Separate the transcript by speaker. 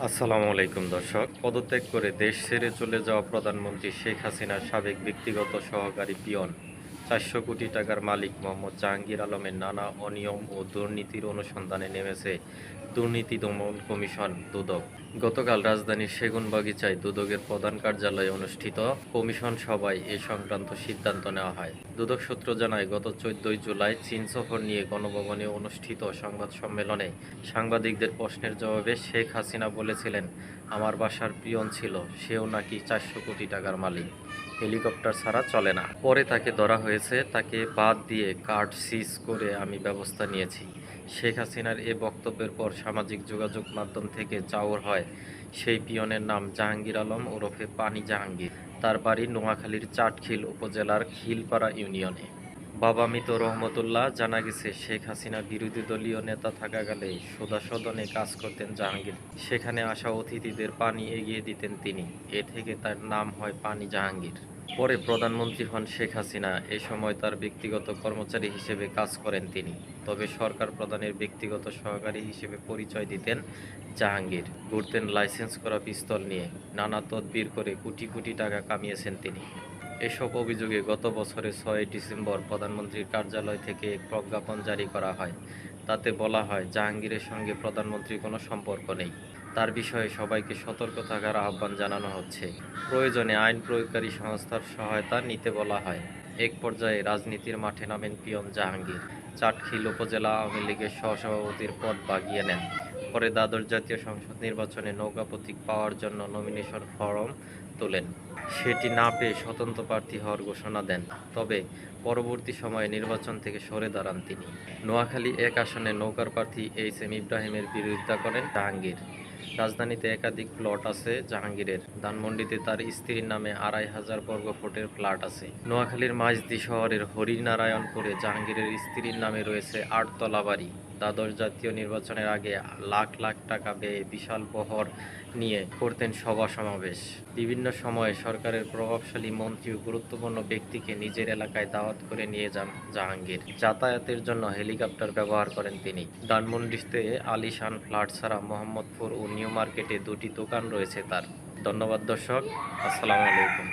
Speaker 1: আসসালামু আলাইকুম দর্শক। পদত্যাগ করে দেশ ছেড়ে চলে যাওয়া প্রধানমন্ত্রী শেখ হাসিনার সাবেক ব্যক্তিগত সহকারী পিয়ন ৪০০ কোটি টাকার মালিক মোহাম্মদ জাহাঙ্গীর আলমের নানা অনিয়ম ও দুর্নীতির অনুসন্ধানে নেমেছে দুর্নীতি দমন কমিশন দুদক। গতকাল রাজধানীর সেগুনবাগিচায় দুদকের প্রধান কার্যালয়ে অনুষ্ঠিত কমিশন সভায় এ সংক্রান্ত সিদ্ধান্ত নেওয়া হয়। দুদক সূত্র জানায়, গত ১৪ জুলাই চীন সফর নিয়ে গণভবনে অনুষ্ঠিত সংবাদ সম্মেলনে সাংবাদিকদের প্রশ্নের জবাবে শেখ হাসিনা বলেছিলেন, আমার বাসার পিয়ন ছিল, সেও নাকি ৪০০ কোটি টাকার মালিক, হেলিকপ্টার ছাড়া চলে না। পরে তাকে ধরা হয়েছে, তাকে বাদ দিয়ে কার্ড সিজ করে আমি ব্যবস্থা নিয়েছি। শেখ হাসিনার এ বক্তব্যের পর সামাজিক যোগাযোগ মাধ্যম থেকে চাউর হয় সেই পিয়নের নাম জাহাঙ্গীর আলম ওরফে পানি জাহাঙ্গীর। তার বাড়ি নোয়াখালীর চাটখিল উপজেলার খিলপাড়া ইউনিয়নে। বাবা মৃত রহমতুল্লাহ। জানা গেছে, শেখ হাসিনা বিরোধী দলীয় নেতা থাকাকালে সুধা সদনে কাজ করতেন জাহাঙ্গীর। সেখানে আসা অতিথিদের পানি এগিয়ে দিতেন তিনি। এ থেকে তার নাম হয় পানি জাহাঙ্গীর। পরে প্রধানমন্ত্রী হন শেখ হাসিনা। এ সময় তার ব্যক্তিগত কর্মচারী হিসেবে কাজ করেন তিনি। তবে সরকার প্রধানের ব্যক্তিগত সহকারী হিসেবে পরিচয় দিতেন জাহাঙ্গীর। ঘুরতেন লাইসেন্স করা পিস্তল নিয়ে। নানা তদবির করে কোটি কোটি টাকা কামিয়েছেন তিনি। এসব অভিযোগে গত বছরের ৬ ডিসেম্বর প্রধানমন্ত্রীর কার্যালয় থেকে এক প্রজ্ঞাপন জারি করা হয়। তাতে বলা হয়, জাহাঙ্গীরের সঙ্গে প্রধানমন্ত্রীর কোনো সম্পর্ক নেই। তার বিষয়ে সবাইকে সতর্ক থাকার আহ্বান জানানো হচ্ছে। প্রয়োজনে আইন প্রয়োগকারী সংস্থার সহায়তা নিতে বলা হয়। এক পর্যায়ে রাজনীতির মাঠে নামেন পিয়ন জাহাঙ্গীর। চাটখিল উপজেলা আওয়ামী লীগের সহসভাপতির পদ বাগিয়ে নেন। পরে দ্বাদশ জাতীয় সংসদ নির্বাচনে নৌকা প্রতীক পাওয়ার জন্য নমিনেশন ফরম তোলেন। সেটি না পেয়ে স্বতন্ত্র প্রার্থী হওয়ার ঘোষণা দেন। তবে পরবর্তী সময়ে নির্বাচন থেকে সরে দাঁড়ান তিনি। নোয়াখালী এক আসনে নৌকার প্রার্থী এইচ.এম. ইব্রাহিমের বিরোধিতা করেন জাহাঙ্গীর। রাজধানীতে একাধিক প্লট আছে জাহাঙ্গীরের। ধানমন্ডিতে তার স্ত্রীর নামে ২৫০০ বর্গফুটের ফ্ল্যাট আছে। নোয়াখালীর মাইজদী শহরের হরিনারায়ণপুরে জাহাঙ্গীরের স্ত্রীর নামে রয়েছে ৮ তলা বাড়ি। দ্বাদশ জাতীয় নির্বাচনের আগে লাখ লাখ টাকা ব্যয়ে বিশাল বহর নিয়ে করতেন সভা সমাবেশ। বিভিন্ন সময়ে সরকারের প্রভাবশালী মন্ত্রী ও গুরুত্বপূর্ণ ব্যক্তিকে নিজের এলাকায় দাওয়াত করে নিয়ে যান জাহাঙ্গীর। যাতায়াতের জন্য হেলিকপ্টার ব্যবহার করেন তিনি। ধানমন্ডিতে আলিশান ফ্ল্যাট ছাড়া মোহাম্মদপুর ও নিউ মার্কেটে ২টি দোকান রয়েছে তার। ধন্যবাদ দর্শক। আসসালামু আলাইকুম।